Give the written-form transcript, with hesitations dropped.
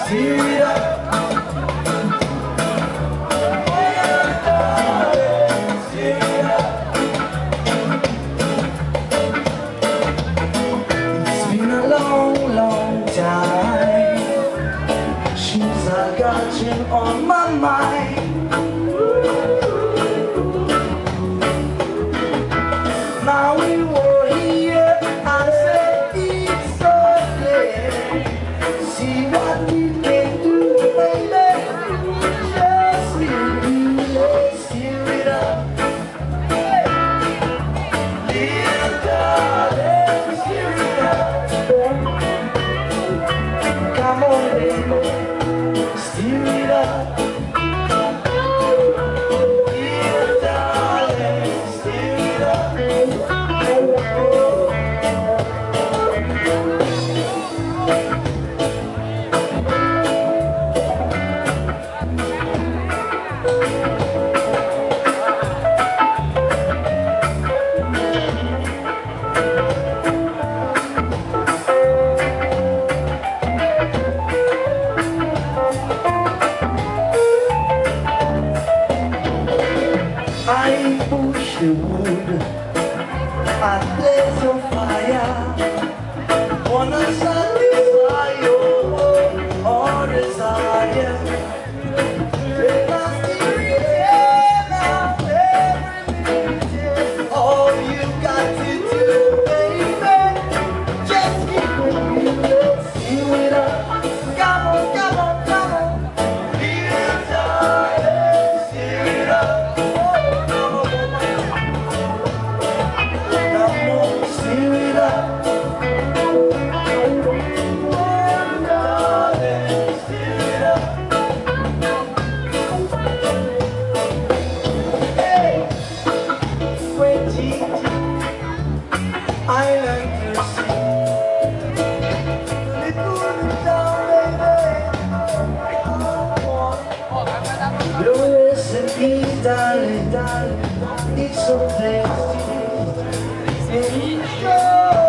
Steer it up. I got you on my mind. Now we were here, I said it's so clear. See what we can do, baby. Just let's hear it up. Little darling, hear it up. Come on, baby. Steer it up. Dear darling, steer it up. I push the wood, I blaze a fire, wanna satisfy your desire. Take my spirit out every minute. All you got to do, baby, just keep moving, let's do it up. Come on, come on, come on, little darling, steer it up. I like to see it moving down, baby. Your recipe, darling, darling, it's so tasty. And it's sure.